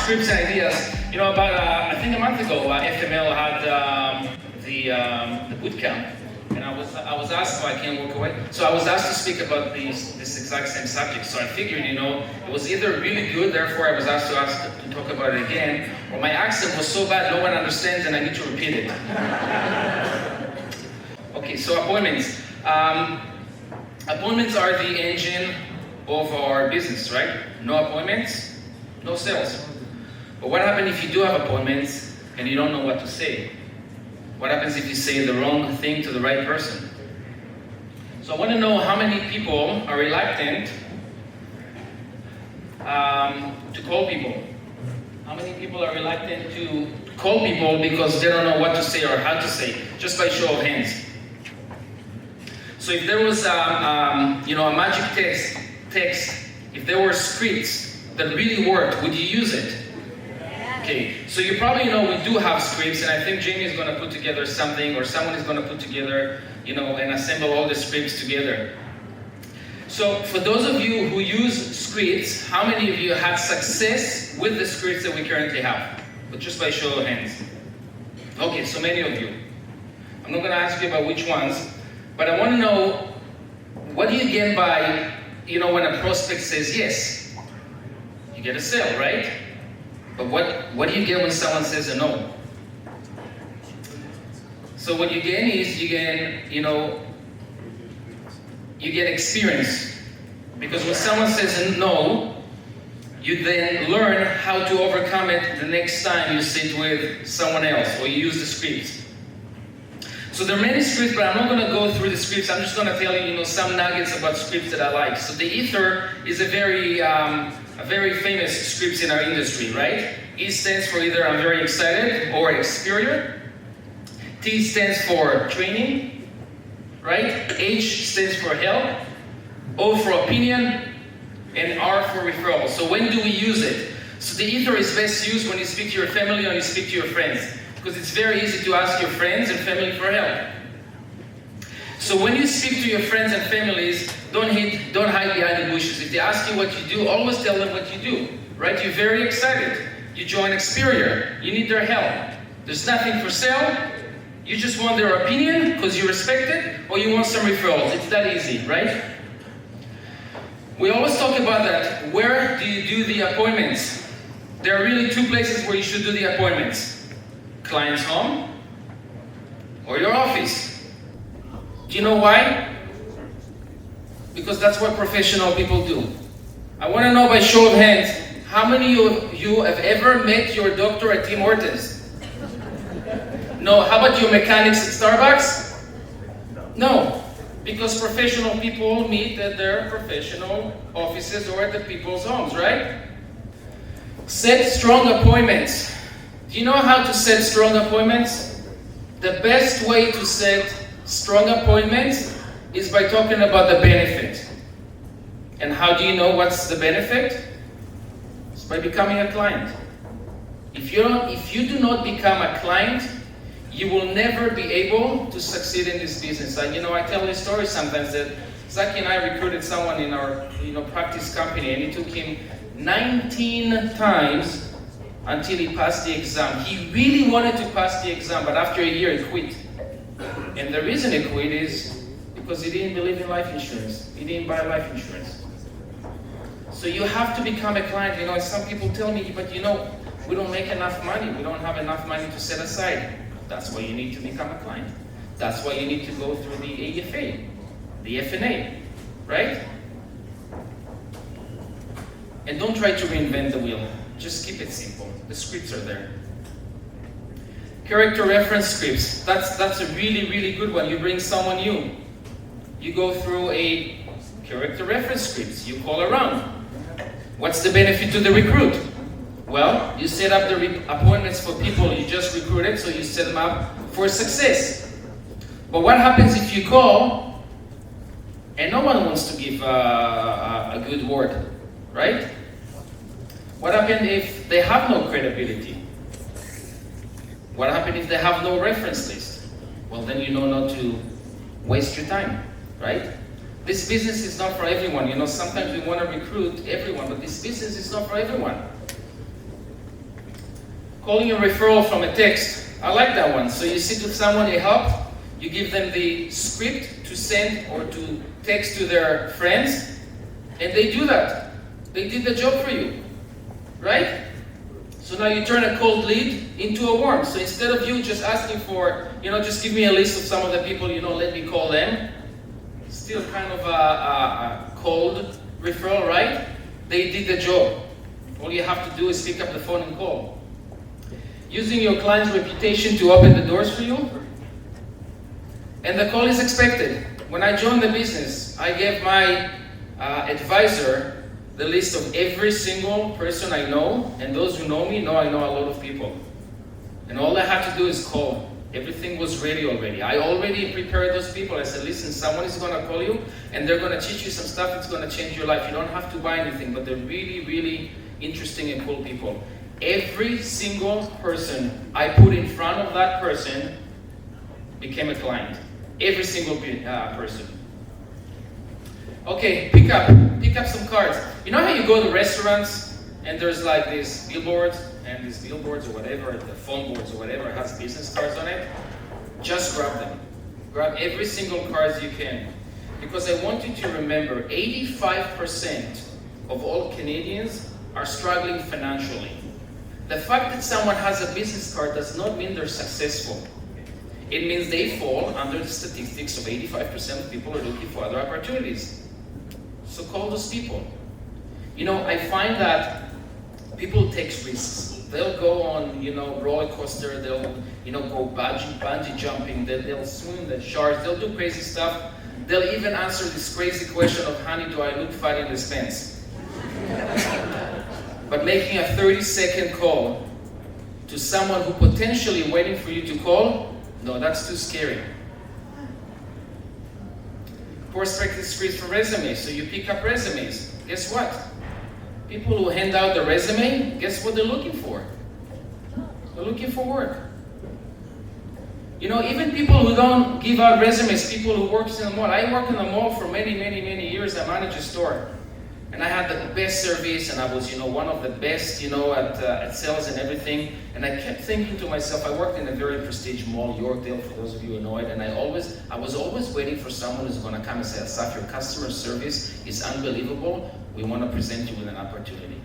scripts and ideas. About I think a month ago, FML had the boot camp, and I was asked, I can't walk away. So I was asked to speak about this exact same subject. So I figured, it was either really good, therefore I was asked to talk about it again, or my accent was so bad no one understands and I need to repeat it. Okay, so appointments. Appointments are the engine of our business, right? No appointments, no sales. But what happens if you do have appointments and you don't know what to say? What happens if you say the wrong thing to the right person? So I want to know how many people are reluctant to call people. How many people are reluctant to call people because they don't know what to say or how to say, just by show of hands? So if there was a magic text, if there were scripts that really worked, would you use it? Okay, so you probably know we do have scripts, and I think Jamie is going to put together something, or someone is going to put together, and assemble all the scripts together. So for those of you who use scripts, how many of you had success with the scripts that we currently have? But just by show of hands. Okay, so many of you. I'm not going to ask you about which ones, but I want to know, what do you get by, when a prospect says yes? You get a sale, right? But what do you get when someone says a no? So what you get is you get experience. Because when someone says a no, you then learn how to overcome it the next time you sit with someone else or you use the scripts. So there are many scripts, but I'm not going to go through the scripts. I'm just going to tell you, some nuggets about scripts that I like. So the ether is a very famous script in our industry, right? E stands for either I'm very excited or exterior. T stands for training, right? H stands for help. O for opinion, and R for referral. So when do we use it? So the ether is best used when you speak to your family or you speak to your friends, because it's very easy to ask your friends and family for help. So when you speak to your friends and families, don't hide behind the bushes. If they ask you what you do, always tell them what you do, right? You're very excited. You join Experior. You need their help. There's nothing for sale. You just want their opinion because you respect it, or you want some referrals. It's that easy, right? We always talk about that. Where do you do the appointments? There are really two places where you should do the appointments. Client's home or your office. Do you know why? Because that's what professional people do. I want to know by show of hands, how many of you have ever met your doctor at Tim Hortons? No. How about your mechanics at Starbucks? No. Because professional people meet at their professional offices or at the people's homes, right? Set strong appointments. Do you know how to set strong appointments? The best way to set strong appointments is by talking about the benefit. And how do you know what's the benefit? It's by becoming a client. If you do not become a client, you will never be able to succeed in this business. I tell this story sometimes that Zaki and I recruited someone in our practice company, and it took him 19 times until he passed the exam. He really wanted to pass the exam, but after a year he quit. And the reason he quit is because he didn't believe in life insurance. He didn't buy life insurance. So you have to become a client. Some people tell me, but we don't make enough money. We don't have enough money to set aside. That's why you need to become a client. That's why you need to go through the AFA, the FNA, right? And don't try to reinvent the wheel. Just keep it simple. The scripts are there. Character reference scripts. That's a really, really good one. You bring someone new. You go through a character reference scripts. You call around. What's the benefit to the recruit? Well, you set up the appointments for people you just recruited, so you set them up for success. But what happens if you call and no one wants to give a good word, right? What happens if they have no credibility? What happens if they have no reference list? Well, then you know not to waste your time, right? This business is not for everyone. Sometimes we want to recruit everyone, but this business is not for everyone. Calling a referral from a text. I like that one. So you sit with someone you help, you give them the script to send or to text to their friends, and they do that. They did the job for you, right? So now you turn a cold lead into a warm. So instead of you just asking for, just give me a list of some of the people, let me call them. Still kind of a cold referral, right? They did the job. All you have to do is pick up the phone and call. Using your client's reputation to open the doors for you. And the call is expected. When I joined the business, I gave my advisor the list of every single person I know, and those who know me know I know a lot of people. And all I had to do is call. Everything was ready already. I already prepared those people. I said, listen, someone is going to call you, and they're going to teach you some stuff that's going to change your life. You don't have to buy anything, but they're really, really interesting and cool people. Every single person I put in front of that person became a client. Every single person. Okay, pick up some cards. You know how you go to restaurants and there's like these billboards or whatever, the phone boards or whatever has business cards on it? Just grab them. Grab every single card you can. Because I want you to remember, 85% of all Canadians are struggling financially. The fact that someone has a business card does not mean they're successful. It means they fall under the statistics of 85% of people are looking for other opportunities. So call those people. I find that people take risks. They'll go on, roller coaster. They'll, go bungee jumping. They'll swim the sharks. They'll do crazy stuff. They'll even answer this crazy question of, honey, do I look fat in this pants? But making a 30-second call to someone who potentially waiting for you to call, no, that's too scary. Prospecting scripts for resumes. So you pick up resumes. Guess what? People who hand out the resume, guess what they're looking for? They're looking for work. Even people who don't give out resumes, people who work in the mall. I worked in the mall for many, many, many years. I managed a store. And I had the best service, and I was, one of the best, at sales and everything. And I kept thinking to myself, I worked in a very prestigious mall, Yorkdale, for those of you who know it. And I was always waiting for someone who's going to come and say, Asaf, your customer service is unbelievable. We want to present you with an opportunity.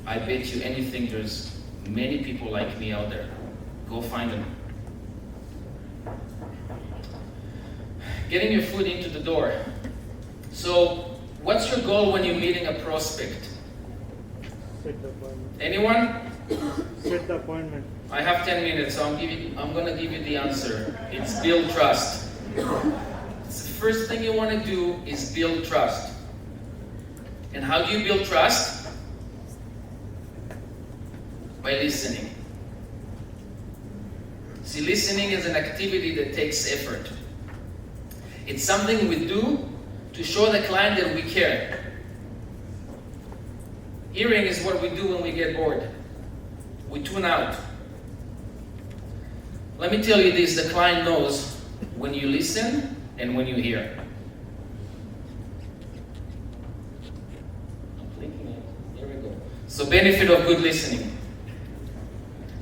I bet you anything, there's many people like me out there. Go find them. Getting your foot into the door. So, what's your goal when you're meeting a prospect? Set the appointment. Anyone? Set the appointment. I have 10 minutes, so I'm going to give you the answer. It's build trust. It's the first thing you want to do is build trust. And how do you build trust? By listening. See, listening is an activity that takes effort. It's something we do to show the client that we care. Hearing is what we do when we get bored. We tune out. Let me tell you this, the client knows when you listen and when you hear. I'm blinking it. There we go. So benefit of good listening.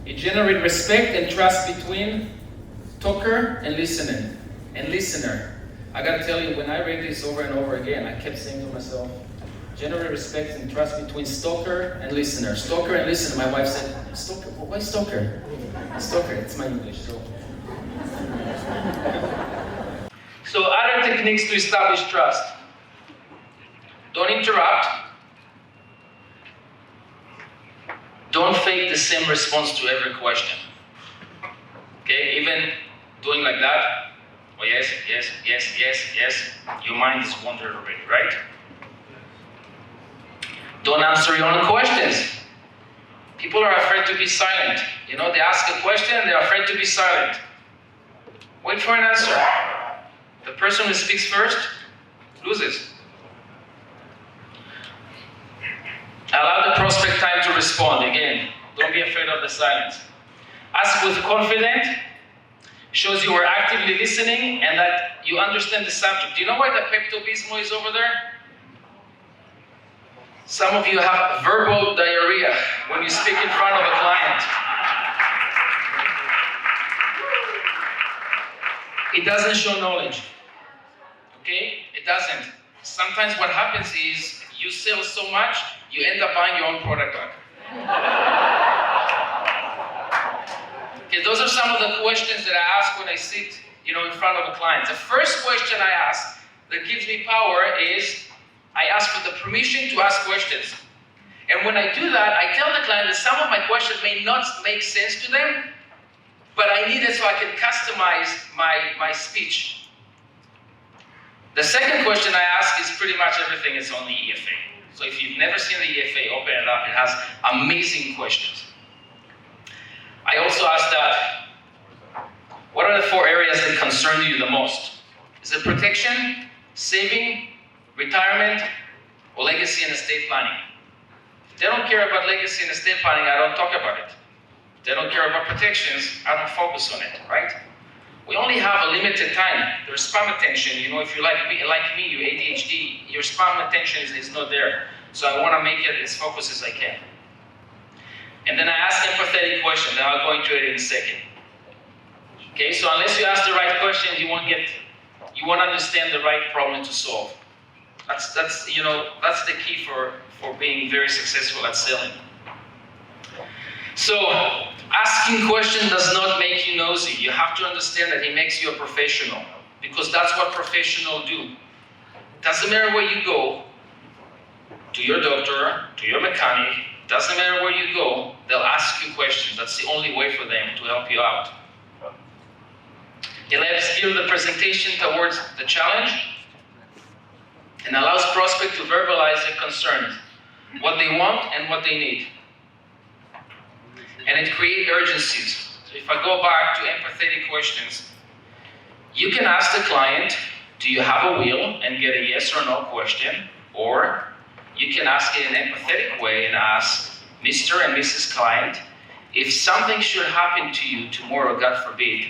It generates respect and trust between talker and listener. I gotta tell you, when I read this over and over again, I kept saying to myself, generate respect and trust between stalker and listener. Stalker and listener. My wife said, stalker? Why stalker? Stalker, it's my English. So other techniques to establish trust. Don't interrupt. Don't fake the same response to every question. Okay, even doing like that. Oh yes, yes, yes, yes, yes. Your mind is wandered already, right? Don't answer your own questions. People are afraid to be silent. They ask a question and they're afraid to be silent. Wait for an answer. The person who speaks first loses. Allow the prospect time to respond. Again, don't be afraid of the silence. Ask with confidence. Shows you are actively listening and that you understand the subject. Do you know why the Pepto Bismol is over there? Some of you have verbal diarrhea when you speak in front of a client. It doesn't show knowledge. Okay? It doesn't. Sometimes what happens is you sell so much, you end up buying your own product back. Okay, those are some of the questions that I ask when I sit, in front of a client. The first question I ask that gives me power is I ask for the permission to ask questions. And when I do that, I tell the client that some of my questions may not make sense to them, but I need it so I can customize my speech. The second question I ask is pretty much everything is on the EFA. So if you've never seen the EFA, open it up. It has amazing questions. I also ask that, what are the 4 areas that concern you the most? Is it protection, saving, retirement, or legacy and estate planning? If they don't care about legacy and estate planning, I don't talk about it. If they don't care about protections, I don't focus on it, right? We only have a limited time. There's spam attention. If you're like me, you ADHD, your spam attention is not there. So I want to make it as focused as I can. And then I ask empathetic questions, and I'll go into it in a second. Okay, so unless you ask the right questions, you won't understand the right problem to solve. That's the key for being very successful at selling. So asking questions does not make you nosy. You have to understand that it makes you a professional, because that's what professionals do. Doesn't matter where you go, to your doctor, to your mechanic, doesn't matter where you go, they'll ask you questions. That's the only way for them to help you out. It helps gear the presentation towards the challenge and allows prospects to verbalize their concerns, what they want and what they need. And it creates urgencies. So if I go back to empathetic questions, you can ask the client, do you have a will, and get a yes or no question, or you can ask it in an empathetic way and ask Mr. and Mrs. Client, if something should happen to you tomorrow, God forbid,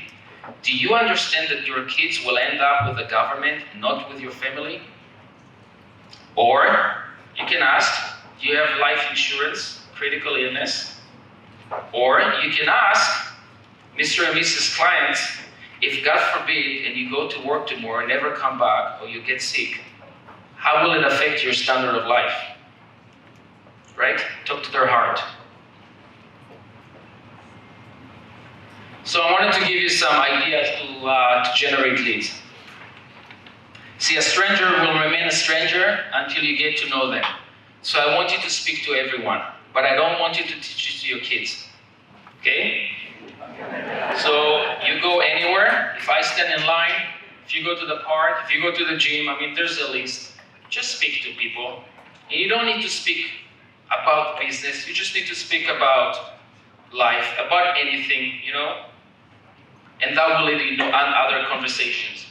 do you understand that your kids will end up with the government, not with your family? Or you can ask, do you have life insurance, critical illness? Or you can ask Mr. and Mrs. Client, if God forbid and you go to work tomorrow and never come back, or you get sick, how will it affect your standard of life? Right? Talk to their heart. So I wanted to give you some ideas to generate leads. See, a stranger will remain a stranger until you get to know them. So I want you to speak to everyone, but I don't want you to teach it to your kids. Okay? So you go anywhere. If I stand in line, if you go to the park, if you go to the gym, there's a list. Just speak to people. And you don't need to speak about business. You just need to speak about life, about anything, and that will lead into other conversations.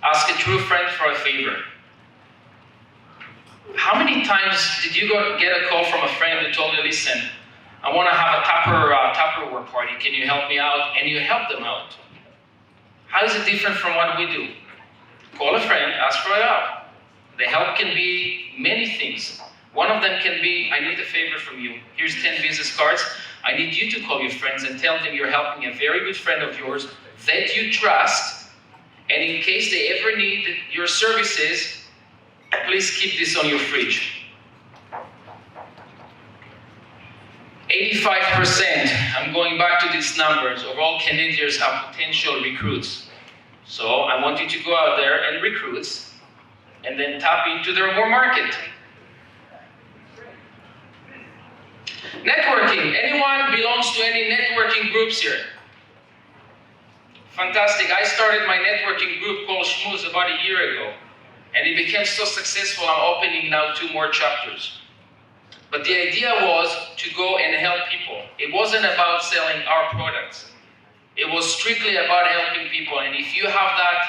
Ask a true friend for a favor. How many times did you get a call from a friend who told you, listen, I want to have a Tupperware party. Can you help me out? And you help them out. How is it different from what we do? Call a friend, ask for help. The help can be many things. One of them can be, I need a favor from you. Here's 10 business cards. I need you to call your friends and tell them you're helping a very good friend of yours that you trust. And in case they ever need your services, please keep this on your fridge. 85%, I'm going back to these numbers, of all Canadians are potential recruits. So I want you to go out there and recruit, and then tap into their warm market. Networking. Anyone belongs to any networking groups here? Fantastic. I started my networking group called Schmooze about a year ago, and it became so successful, I'm opening now 2 more chapters. But the idea was to go and help people. It wasn't about selling our products. It was strictly about helping people, and if you have that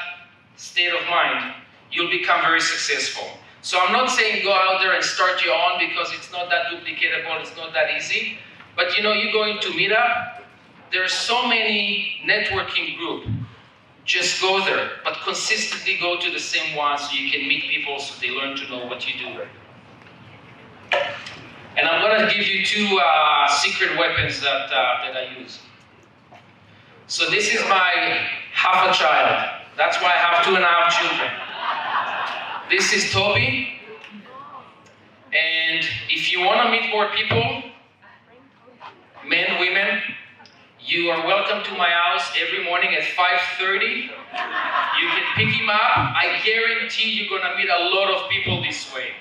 state of mind, you'll become very successful. So I'm not saying go out there and start your own, because it's not that duplicatable, it's not that easy. But you go into Meetup, there's so many networking groups. Just go there, but consistently go to the same ones so you can meet people so they learn to know what you do. And I'm gonna give you two secret weapons that I use. So this is my half a child. That's why I have 2.5 children. This is Toby. And if you wanna meet more people, men, women, you are welcome to my house every morning at 5:30. You can pick him up. I guarantee you're gonna meet a lot of people this way.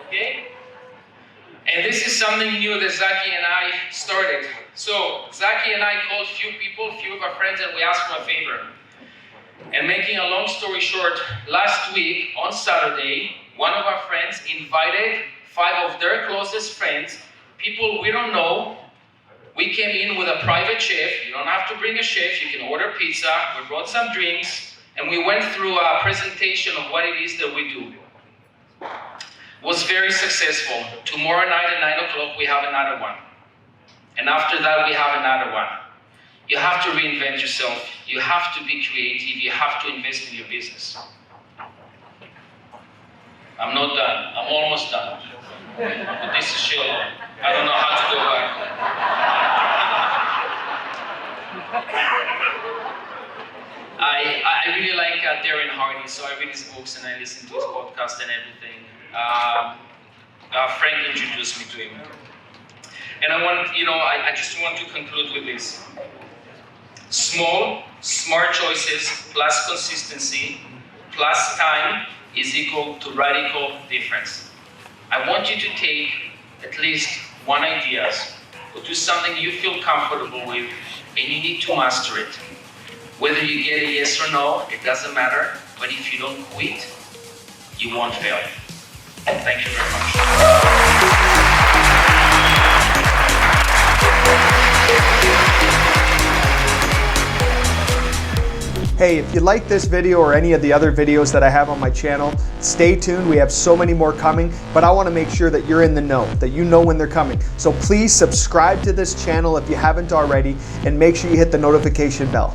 Okay? And this is something new that Zaki and I started. So Zaki and I called few of our friends, and we asked for a favor. And making a long story short, last week on Saturday, one of our friends invited 5 of their closest friends, people we don't know. We came in with a private chef. You don't have to bring a chef. You can order pizza. We brought some drinks, and we went through a presentation of what it is that we do. Was very successful. Tomorrow night at 9 o'clock, we have another one. And after that, we have another one. You have to reinvent yourself. You have to be creative. You have to invest in your business. I'm not done. I'm almost done. But this is still, I don't know how to go back. I really like Darren Hardy, so I read his books and I listen to his podcast and everything. Frank introduced me to him. And I just want to conclude with this. Small, smart choices plus consistency plus time is equal to radical difference. I want you to take at least one idea or do something you feel comfortable with, and you need to master it. Whether you get a yes or no, it doesn't matter, but if you don't quit, you won't fail. Thank you very much. Hey, if you like this video or any of the other videos that I have on my channel, stay tuned. We have so many more coming, but I want to make sure that you're in the know, that you know when they're coming. So please subscribe to this channel if you haven't already, and make sure you hit the notification bell.